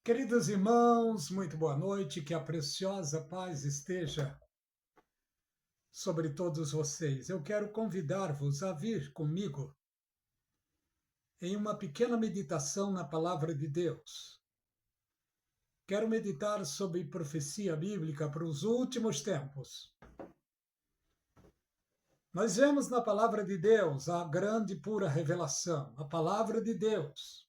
Queridos irmãos, muito boa noite, que a preciosa paz esteja sobre todos vocês. Eu quero convidar-vos a vir comigo em uma pequena meditação na palavra de Deus. Quero meditar sobre profecia bíblica para os últimos tempos. Nós vemos na palavra de Deus a grande e pura revelação. A palavra de Deus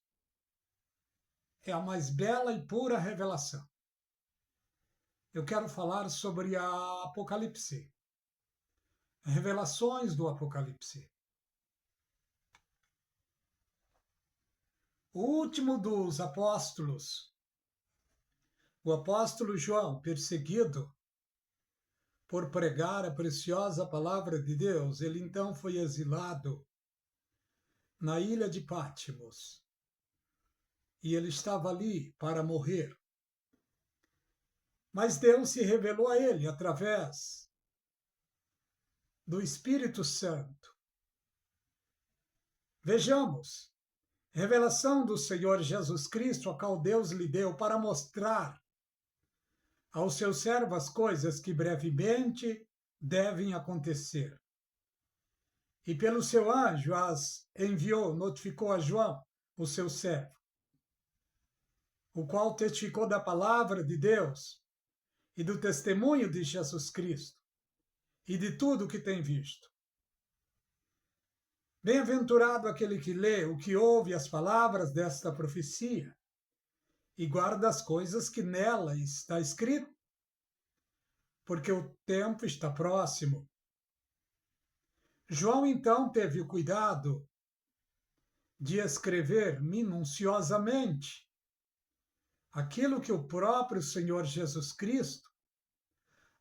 é a mais bela e pura revelação. Eu quero falar sobre a Apocalipse. Revelações do Apocalipse. O último dos apóstolos, o apóstolo João, perseguido por pregar a preciosa palavra de Deus, ele então foi exilado na ilha de Patmos. E ele estava ali para morrer. Mas Deus se revelou a ele através do Espírito Santo. Vejamos, revelação do Senhor Jesus Cristo, a qual Deus lhe deu para mostrar aos seus servos as coisas que brevemente devem acontecer. E pelo seu anjo as enviou, notificou a João, o seu servo, o qual testificou da palavra de Deus e do testemunho de Jesus Cristo e de tudo o que tem visto. Bem-aventurado aquele que lê, o que ouve as palavras desta profecia e guarda as coisas que nela está escrito, porque o tempo está próximo. João então teve o cuidado de escrever minuciosamente aquilo que o próprio Senhor Jesus Cristo,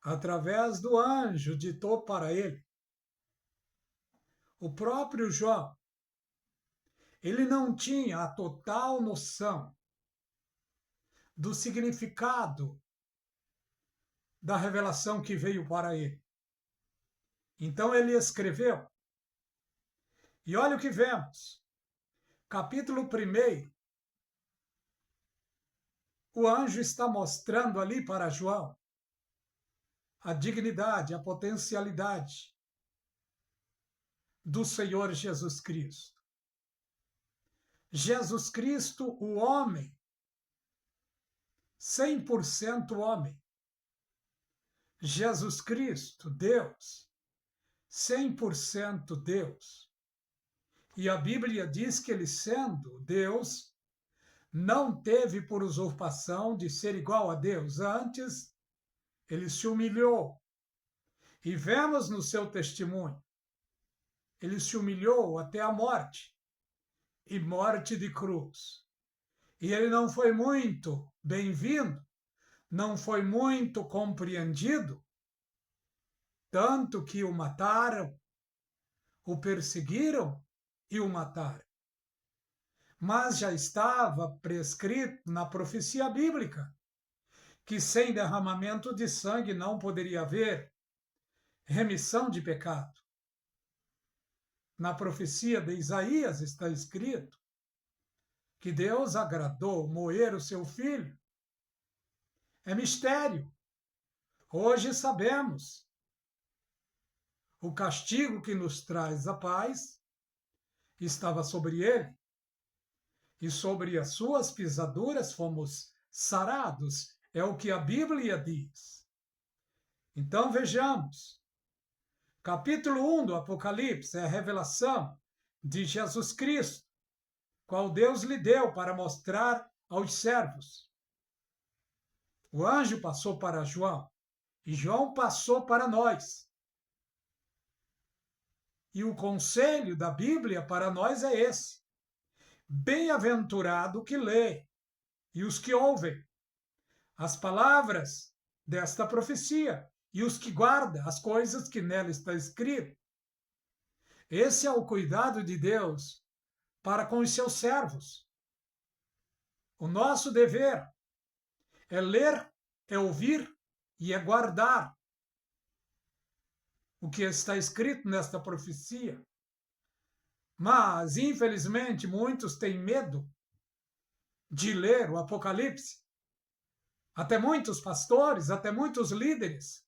através do anjo, ditou para ele. O próprio João, ele não tinha a total noção do significado da revelação que veio para ele. Então ele escreveu. E olha o que vemos. Capítulo 1. O anjo está mostrando ali para João a dignidade, a potencialidade do Senhor Jesus Cristo. Jesus Cristo, o homem, 100% homem. Jesus Cristo, Deus, 100% Deus. E a Bíblia diz que ele, sendo Deus, não teve por usurpação de ser igual a Deus. Antes, ele se humilhou. E vemos no seu testemunho, ele se humilhou até a morte, e morte de cruz. E ele não foi muito bem-vindo, não foi muito compreendido, tanto que o mataram, o perseguiram e o mataram. Mas já estava prescrito na profecia bíblica que sem derramamento de sangue não poderia haver remissão de pecado. Na profecia de Isaías está escrito que Deus agradou moer o seu filho. É mistério. Hoje sabemos. O castigo que nos traz a paz estava sobre ele, e sobre as suas pisaduras fomos sarados. É o que a Bíblia diz. Então vejamos. Capítulo 1 do Apocalipse é a revelação de Jesus Cristo, qual Deus lhe deu para mostrar aos servos. O anjo passou para João, e João passou para nós. E o conselho da Bíblia para nós é esse: bem-aventurado o que lê e os que ouvem as palavras desta profecia e os que guardam as coisas que nela está escrito. Esse é o cuidado de Deus para com os seus servos. O nosso dever é ler, é ouvir e é guardar o que está escrito nesta profecia. Mas, infelizmente, muitos têm medo de ler o Apocalipse. Até muitos pastores, até muitos líderes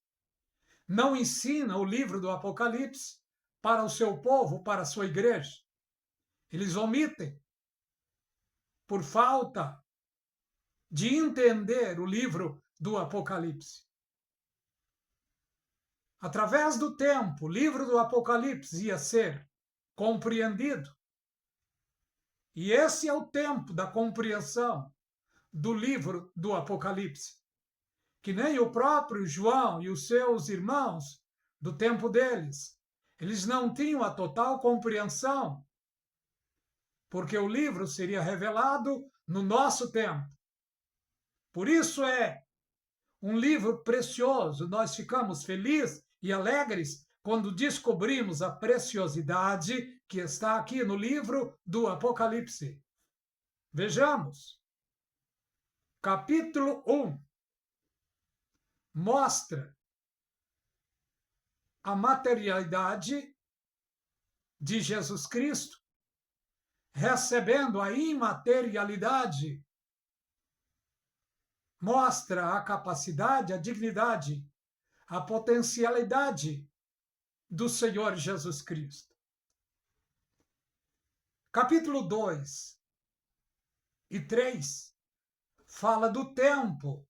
não ensinam o livro do Apocalipse para o seu povo, para a sua igreja. Eles omitem por falta de entender o livro do Apocalipse. Através do tempo, o livro do Apocalipse ia ser compreendido. E esse é o tempo da compreensão do livro do Apocalipse. Que nem o próprio João e os seus irmãos do tempo deles, eles não tinham a total compreensão, porque o livro seria revelado no nosso tempo. Por isso é um livro precioso. Nós ficamos felizes e alegres quando descobrimos a preciosidade que está aqui no livro do Apocalipse. Vejamos. Capítulo 1 mostra a materialidade de Jesus Cristo recebendo a imaterialidade. Mostra a capacidade, a dignidade, a potencialidade do Senhor Jesus Cristo. Capítulo 2 e 3 fala do tempo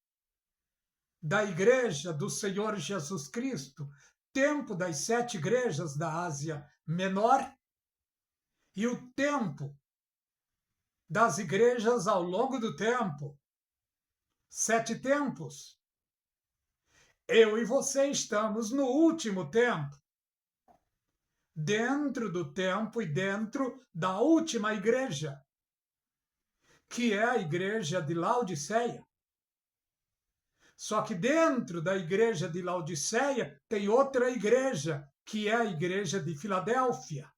da igreja do Senhor Jesus Cristo, tempo das 7 igrejas da Ásia Menor e o tempo das igrejas ao longo do tempo. 7 tempos. Eu e você estamos no último tempo. Dentro do tempo e dentro da última igreja, que é a igreja de Laodiceia. Só que dentro da igreja de Laodiceia tem outra igreja, que é a igreja de Filadélfia.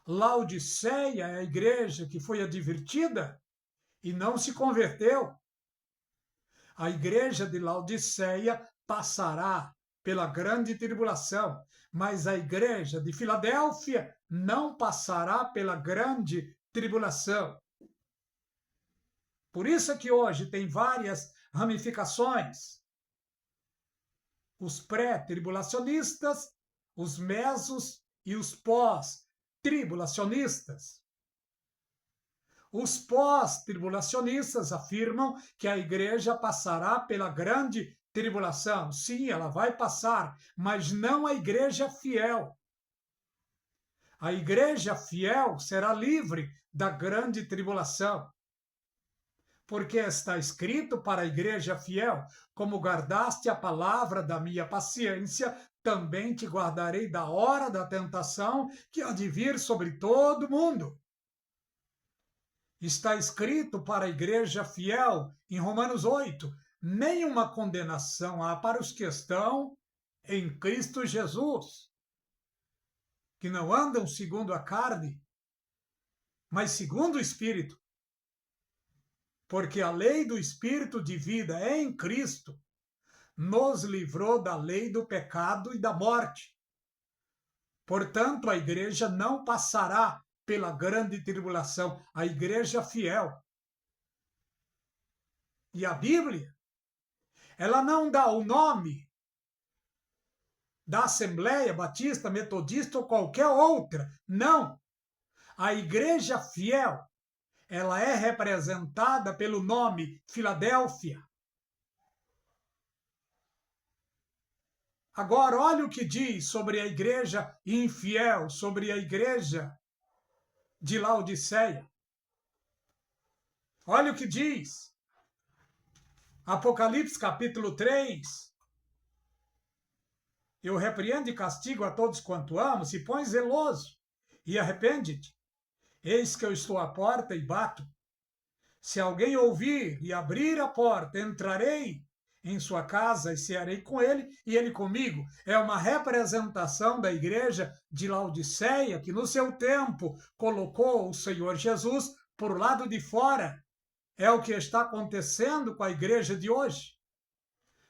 Laodiceia é a igreja que foi advertida e não se converteu. A igreja de Laodiceia passará pela grande tribulação, mas a igreja de Filadélfia não passará pela grande tribulação. Por isso é que hoje tem várias ramificações. Os pré-tribulacionistas, os mesos e os pós-tribulacionistas. Os pós-tribulacionistas afirmam que a igreja passará pela grande tribulação. Sim, ela vai passar, mas não a igreja fiel. A igreja fiel será livre da grande tribulação. Porque está escrito para a igreja fiel: como guardaste a palavra da minha paciência, também te guardarei da hora da tentação que há de vir sobre todo mundo. Está escrito para a igreja fiel, em Romanos 8, nenhuma condenação há para os que estão em Cristo Jesus, que não andam segundo a carne, mas segundo o Espírito. Porque a lei do Espírito de vida em Cristo nos livrou da lei do pecado e da morte. Portanto, a igreja não passará pela grande tribulação, a igreja fiel. E a Bíblia, ela não dá o nome da Assembleia Batista, Metodista ou qualquer outra. Não. A igreja fiel, ela é representada pelo nome Filadélfia. Agora, olha o que diz sobre a igreja infiel, sobre a igreja de Laodiceia. Olha o que diz. Apocalipse capítulo 3. Eu repreendo e castigo a todos quanto amo, se põe zeloso e arrepende-te. Eis que eu estou à porta e bato. Se alguém ouvir e abrir a porta, entrarei em sua casa e cearei com ele e ele comigo. É uma representação da igreja de Laodiceia, que no seu tempo colocou o Senhor Jesus por lado de fora. É o que está acontecendo com a igreja de hoje.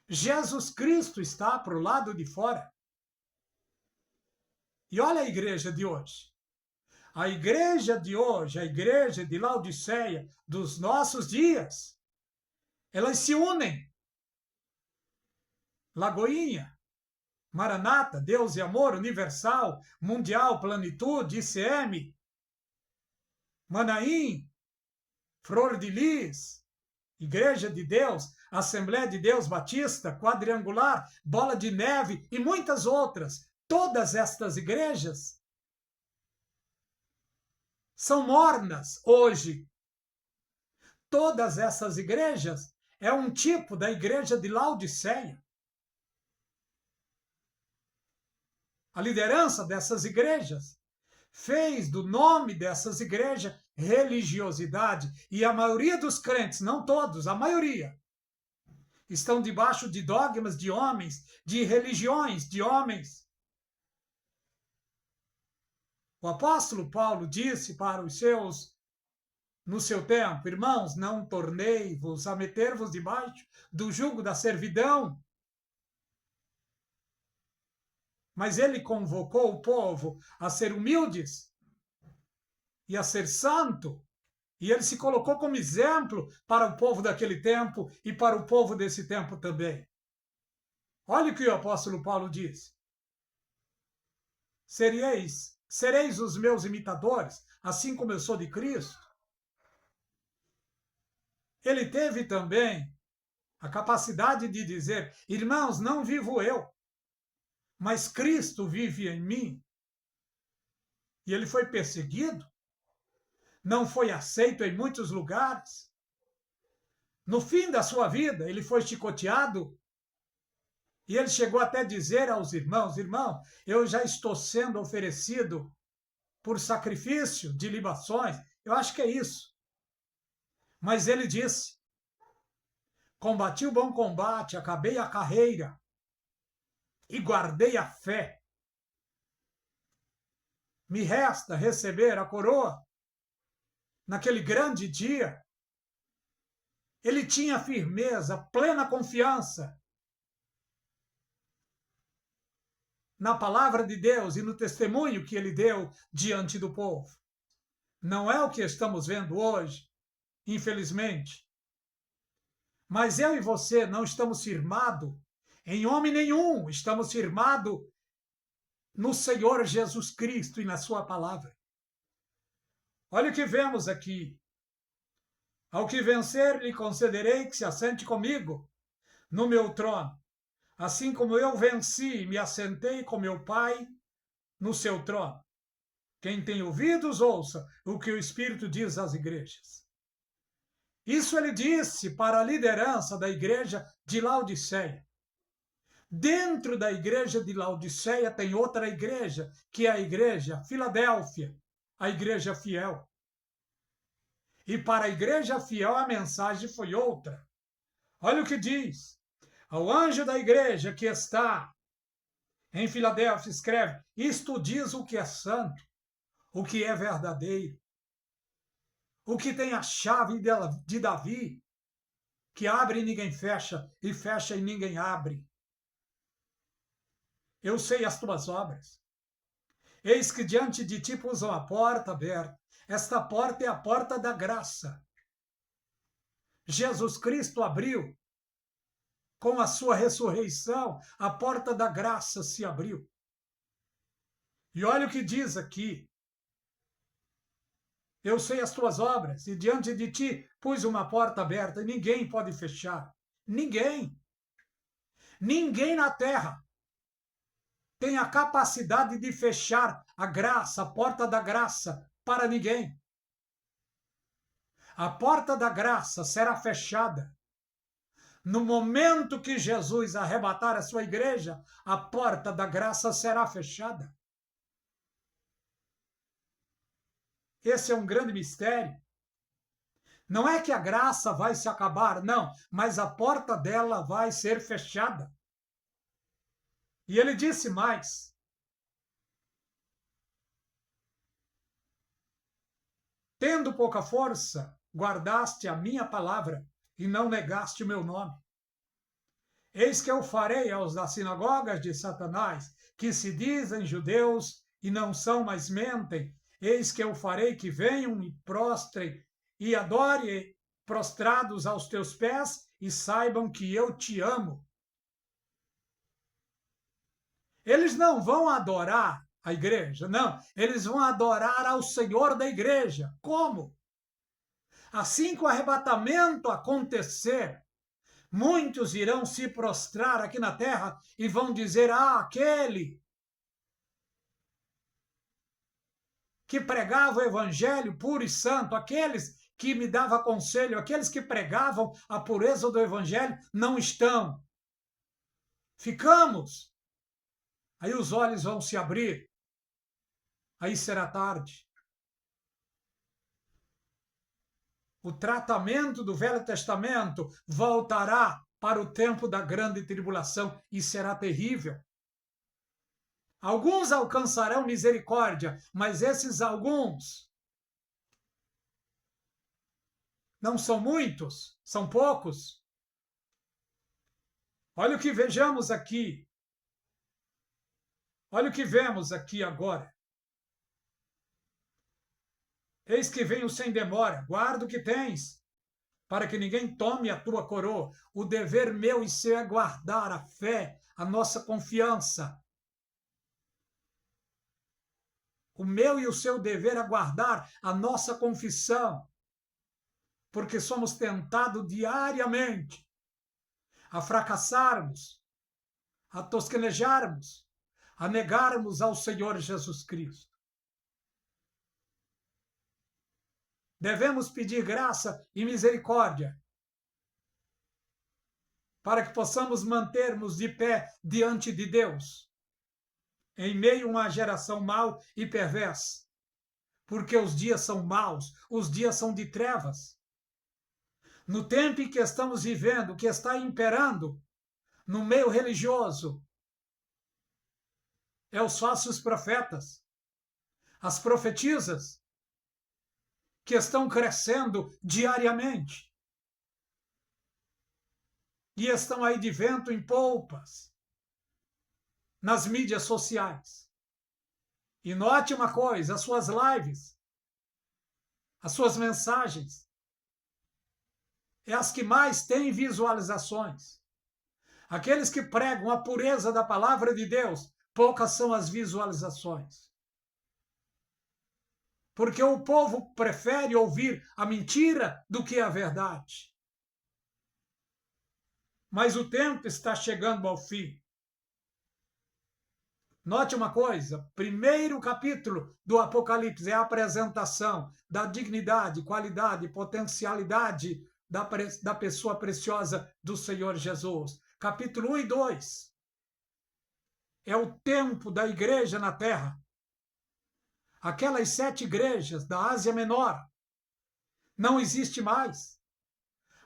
Jesus Cristo está para o lado de fora. E olha a igreja de hoje. A igreja de hoje, a igreja de Laodiceia, dos nossos dias, elas se unem. Lagoinha, Maranata, Deus e Amor, Universal, Mundial, Plenitude, ICM, Manaim, Flor de Lis, Igreja de Deus, Assembleia de Deus Batista, Quadrangular, Bola de Neve e muitas outras. Todas estas igrejas são mornas hoje. Todas essas igrejas é um tipo da igreja de Laodiceia. A liderança dessas igrejas fez do nome dessas igrejas religiosidade. E a maioria dos crentes, não todos, a maioria, estão debaixo de dogmas de homens, de religiões de homens. O apóstolo Paulo disse para os seus, no seu tempo, irmãos, não tornei-vos a meter-vos debaixo do jugo da servidão. Mas ele convocou o povo a ser humildes e a ser santo. E ele se colocou como exemplo para o povo daquele tempo e para o povo desse tempo também. Olha o que o apóstolo Paulo diz. Sereis os meus imitadores, assim como eu sou de Cristo. Ele teve também a capacidade de dizer, irmãos, não vivo eu, mas Cristo vive em mim. E ele foi perseguido, não foi aceito em muitos lugares. No fim da sua vida, ele foi chicoteado. E ele chegou até a dizer aos irmãos, irmão, eu já estou sendo oferecido por sacrifício de libações. Eu acho que é isso. Mas ele disse, combati o bom combate, acabei a carreira e guardei a fé. Me resta receber a coroa. Naquele grande dia, ele tinha firmeza, plena confiança na palavra de Deus e no testemunho que ele deu diante do povo. Não é o que estamos vendo hoje, infelizmente. Mas eu e você não estamos firmados em homem nenhum, estamos firmados no Senhor Jesus Cristo e na sua palavra. Olha o que vemos aqui. Ao que vencer, lhe concederei que se assente comigo no meu trono, assim como eu venci e me assentei com meu Pai no seu trono. Quem tem ouvidos, ouça o que o Espírito diz às igrejas. Isso ele disse para a liderança da igreja de Laodiceia. Dentro da igreja de Laodiceia tem outra igreja, que é a igreja Filadélfia, a igreja fiel. E para a igreja fiel a mensagem foi outra. Olha o que diz. Ao anjo da igreja que está em Filadélfia escreve, isto diz o que é santo, o que é verdadeiro, o que tem a chave de Davi, que abre e ninguém fecha, e fecha e ninguém abre. Eu sei as tuas obras. Eis que diante de ti pus uma porta aberta. Esta porta é a porta da graça. Jesus Cristo abriu. Com a sua ressurreição, a porta da graça se abriu. E olha o que diz aqui. Eu sei as tuas obras, e diante de ti pus uma porta aberta, e ninguém pode fechar. Ninguém. Ninguém na terra tem a capacidade de fechar a graça, a porta da graça, para ninguém. A porta da graça será fechada. No momento que Jesus arrebatar a sua igreja, a porta da graça será fechada. Esse é um grande mistério. Não é que a graça vai se acabar, não, mas a porta dela vai ser fechada. E ele disse mais. Tendo pouca força, guardaste a minha palavra e não negaste o meu nome. Eis que eu farei aos das sinagogas de Satanás, que se dizem judeus e não são, mas mentem, Eis que eu farei que venham e prostrem e adorem prostrados aos teus pés e saibam que eu te amo. Eles não vão adorar a igreja, não. Eles vão adorar ao Senhor da igreja. Como? Assim que o arrebatamento acontecer, muitos irão se prostrar aqui na terra e vão dizer: ah, aquele que pregava o evangelho puro e santo, aqueles que me davam conselho, aqueles que pregavam a pureza do evangelho, não estão. Ficamos. Aí os olhos vão se abrir. Aí será tarde. O tratamento do Velho Testamento voltará para o tempo da grande tribulação e será terrível. Alguns alcançarão misericórdia, mas esses alguns não são muitos, são poucos. Olha o que vejamos aqui. Olha o que vemos aqui agora. Eis que venho sem demora, guarda o que tens, para que ninguém tome a tua coroa. O dever meu e seu é guardar a fé, a nossa confiança. O meu e o seu dever é guardar a nossa confissão, porque somos tentados diariamente a fracassarmos, a tosquenejarmos, a negarmos ao Senhor Jesus Cristo. Devemos pedir graça e misericórdia para que possamos mantermos de pé diante de Deus, em meio a uma geração mau e perversa, porque os dias são maus, os dias são de trevas. No tempo em que estamos vivendo, que está imperando no meio religioso, é os falsos profetas, as profetisas, que estão crescendo diariamente. E estão aí de vento em polpas, nas mídias sociais. E note uma coisa, as suas lives, as suas mensagens, é as que mais têm visualizações. Aqueles que pregam a pureza da palavra de Deus, poucas são as visualizações. Porque o povo prefere ouvir a mentira do que a verdade. Mas o tempo está chegando ao fim. Note uma coisa, primeiro capítulo do Apocalipse é a apresentação da dignidade, qualidade, potencialidade da pessoa preciosa do Senhor Jesus. Capítulo 1 e 2 é o tempo da igreja na terra. Aquelas 7 igrejas da Ásia Menor não existe mais.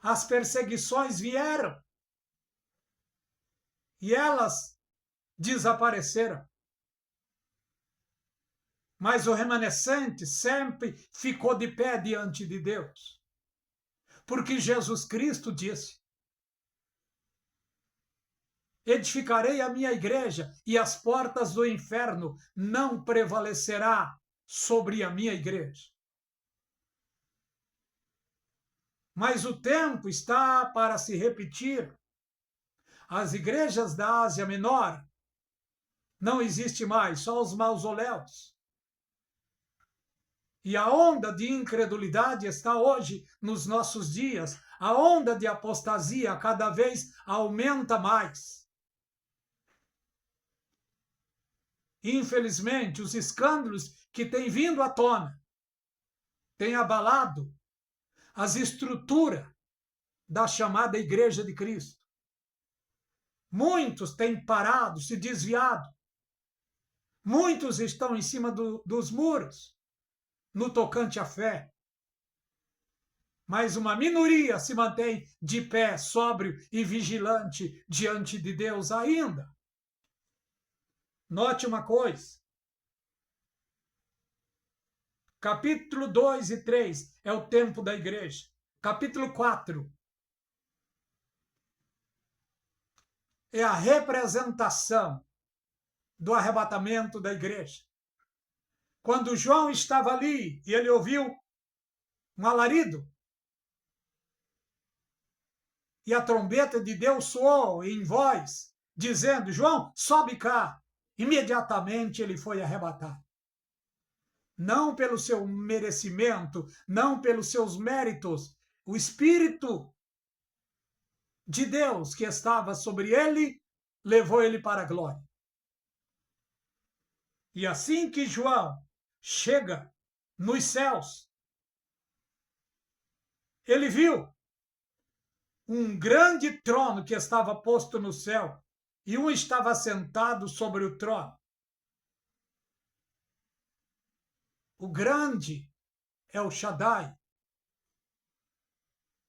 As perseguições vieram e elas desapareceram. Mas o remanescente sempre ficou de pé diante de Deus. Porque Jesus Cristo disse: edificarei a minha igreja e as portas do inferno não prevalecerá sobre a minha igreja. Mas o tempo está para se repetir. As igrejas da Ásia Menor não existe mais, só os mausoléus. E a onda de incredulidade está hoje nos nossos dias. A onda de apostasia cada vez aumenta mais. Infelizmente, os escândalos que têm vindo à tona têm abalado as estruturas da chamada Igreja de Cristo. Muitos têm parado, se desviado. Muitos estão em cima dos muros, no tocante à fé. Mas uma minoria se mantém de pé, sóbrio e vigilante diante de Deus ainda. Note uma coisa. Capítulo 2 e 3 é o tempo da igreja. Capítulo 4 é a representação do arrebatamento da igreja. quando João estava ali e ele ouviu um alarido, e a trombeta de Deus soou em voz, dizendo: João, sobe cá. Imediatamente ele foi arrebatado. Não pelo seu merecimento, não pelos seus méritos. O Espírito de Deus que estava sobre ele levou ele para a glória. E assim que João chega nos céus, ele viu um grande trono que estava posto no céu e um estava sentado sobre o trono. O grande é o Shaddai,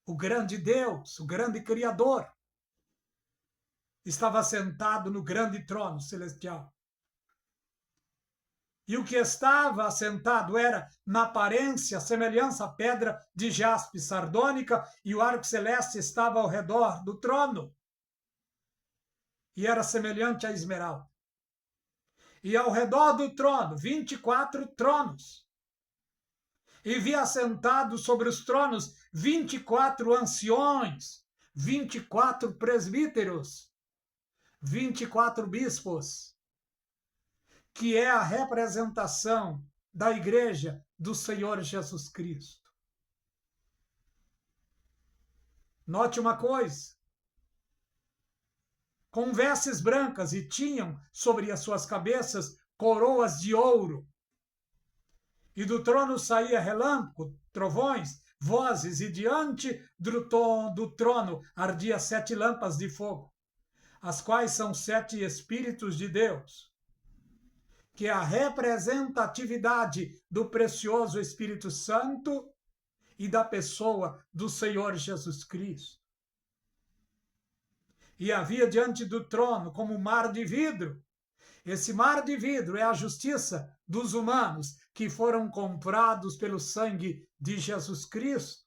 o grande Deus, o grande Criador, estava sentado no grande trono celestial. E o que estava assentado era, na aparência, semelhança à pedra de jaspe sardônica, e o arco celeste estava ao redor do trono. E era semelhante a esmeralda. E ao redor do trono, 24 tronos. E vi assentados sobre os tronos 24 anciões, 24 presbíteros, 24 bispos, que é a representação da Igreja do Senhor Jesus Cristo. Note uma coisa: com vestes brancas, e tinham sobre as suas cabeças coroas de ouro. E do trono saía relâmpago, trovões, vozes, e diante do trono ardia 7 lâmpadas de fogo, as quais são 7 Espíritos de Deus, que é a representatividade do precioso Espírito Santo e da pessoa do Senhor Jesus Cristo. E havia diante do trono como um mar de vidro. Esse mar de vidro é a justiça dos humanos que foram comprados pelo sangue de Jesus Cristo.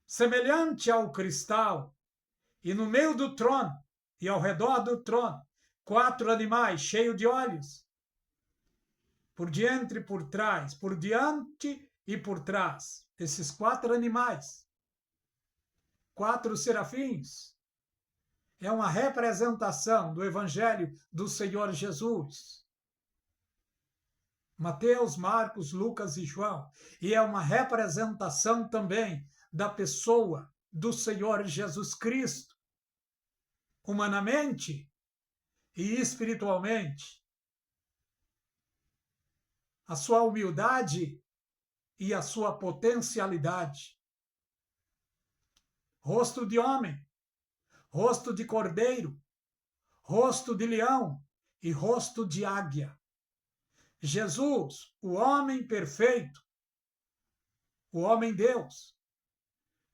Semelhante ao cristal, e no meio do trono e ao redor do trono, 4 animais cheios de olhos, por diante e por trás, por diante e por trás. Esses 4 animais, 4 serafins, é uma representação do Evangelho do Senhor Jesus. Mateus, Marcos, Lucas e João. E é uma representação também da pessoa do Senhor Jesus Cristo, humanamente e espiritualmente. A sua humildade e a sua potencialidade. Rosto de homem, rosto de cordeiro, rosto de leão e rosto de águia. Jesus, o homem perfeito, o homem Deus.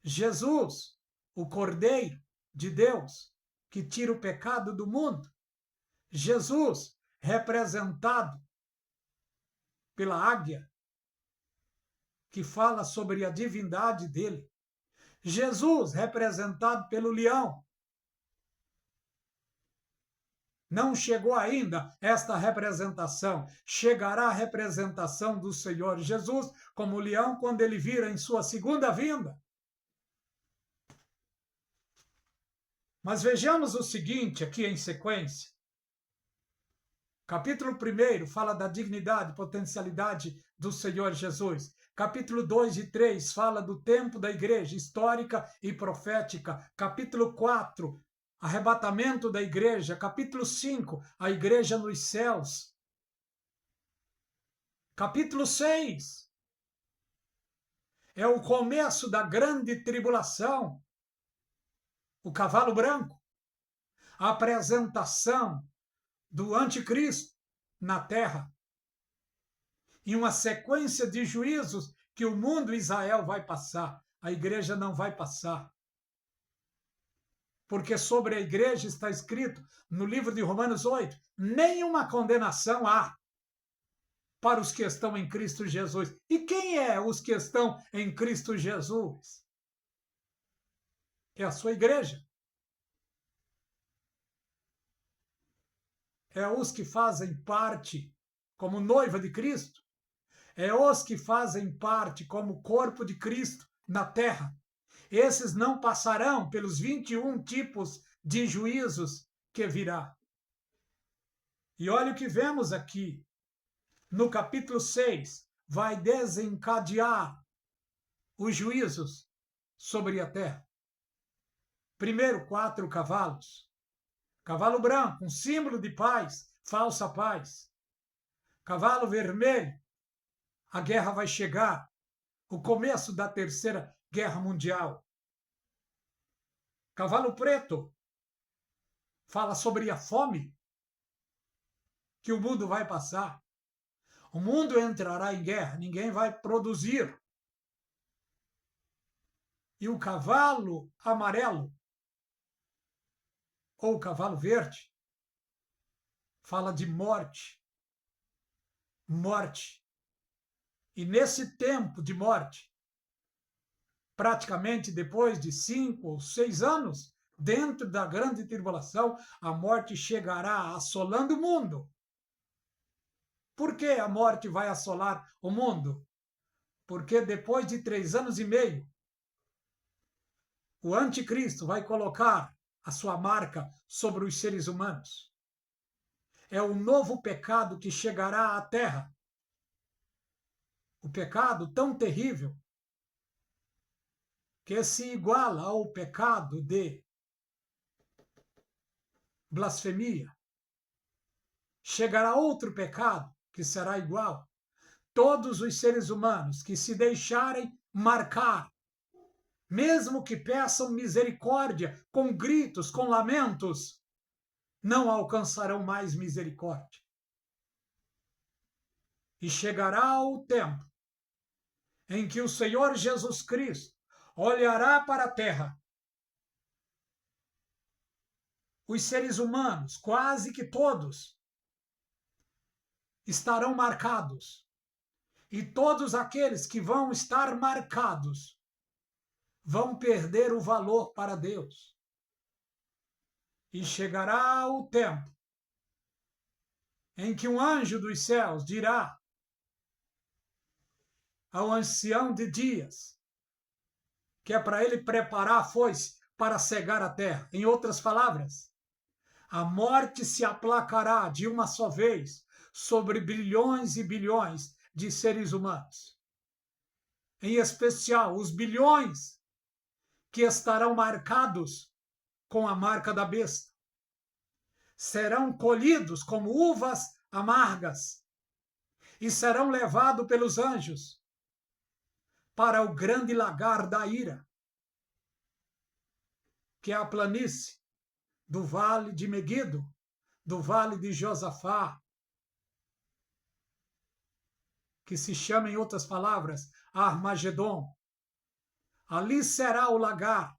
Jesus, o Cordeiro de Deus, que tira o pecado do mundo. Jesus, representado pela águia, que fala sobre a divindade dele. Jesus, representado pelo leão. Não chegou ainda esta representação. Chegará a representação do Senhor Jesus como leão quando ele vir em sua segunda vinda. Mas vejamos o seguinte aqui em sequência. Capítulo 1 fala da dignidade e potencialidade do Senhor Jesus. Capítulo 2 e 3 fala do tempo da igreja histórica e profética. Capítulo 4, arrebatamento da igreja. Capítulo 5, a igreja nos céus. Capítulo 6 é o começo da grande tribulação. O cavalo branco. A apresentação do anticristo na terra. E uma sequência de juízos que o mundo Israel vai passar. A igreja não vai passar. Porque sobre a igreja está escrito no livro de Romanos 8, nenhuma condenação há para os que estão em Cristo Jesus. E quem é os que estão em Cristo Jesus? É a sua igreja. é os que fazem parte como noiva de Cristo, é os que fazem parte como corpo de Cristo na terra. Esses não passarão pelos 21 tipos de juízos que virá. E olha o que vemos aqui. No capítulo 6, vai desencadear os juízos sobre a terra. Primeiro, 4 cavalos. Cavalo branco, um símbolo de paz, falsa paz. Cavalo vermelho, a guerra vai chegar. O começo da Terceira Guerra Mundial. Cavalo preto, fala sobre a fome que o mundo vai passar. O mundo entrará em guerra, ninguém vai produzir. E o cavalo amarelo, ou cavalo verde, fala de morte. Morte. E nesse tempo de morte, praticamente depois de 5 ou 6 anos, dentro da grande tribulação, a morte chegará assolando o mundo. Por que a morte vai assolar o mundo? Porque depois de 3 anos e meio, o anticristo vai colocar a sua marca sobre os seres humanos. É o novo pecado que chegará à terra. O pecado tão terrível que se iguala ao pecado de blasfemia. Chegará outro pecado que será igual. Todos os seres humanos que se deixarem marcar, mesmo que peçam misericórdia com gritos, com lamentos, não alcançarão mais misericórdia. E chegará o tempo em que o Senhor Jesus Cristo olhará para a terra. Os seres humanos, quase que todos, estarão marcados. E todos aqueles que vão estar marcados vão perder o valor para Deus. E chegará o tempo em que um anjo dos céus dirá ao ancião de dias que é para ele preparar a foice para cegar a terra. Em outras palavras, a morte se aplacará de uma só vez sobre bilhões e bilhões de seres humanos. Em especial, os bilhões que estarão marcados com a marca da besta. Serão colhidos como uvas amargas e serão levados pelos anjos para o grande lagar da ira, que é a planície do vale de Meguido, do vale de Josafá, que se chama, em outras palavras, Armagedon. Ali será o lagar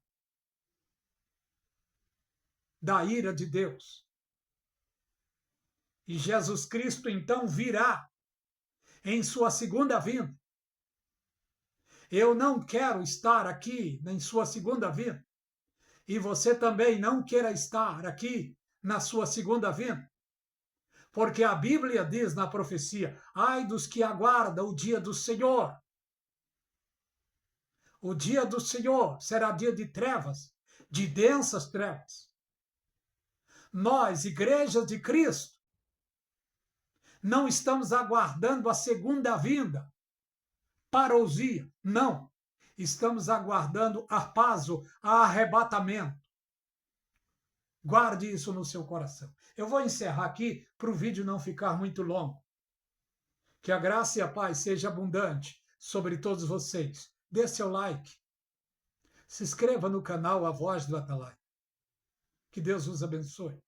da ira de Deus. E Jesus Cristo então virá em sua segunda vinda. Eu não quero estar aqui em sua segunda vinda. E você também não queira estar aqui na sua segunda vinda. Porque a Bíblia diz na profecia: ai dos que aguardam o dia do Senhor. O dia do Senhor será dia de trevas, de densas trevas. Nós, igrejas de Cristo, não estamos aguardando a segunda vinda, parousia, não. Estamos aguardando arpazo, arrebatamento. Guarde isso no seu coração. Eu vou encerrar aqui para o vídeo não ficar muito longo. Que a graça e a paz seja abundante sobre todos vocês. Dê seu like. Se inscreva no canal A Voz do Atalaia. Que Deus os abençoe.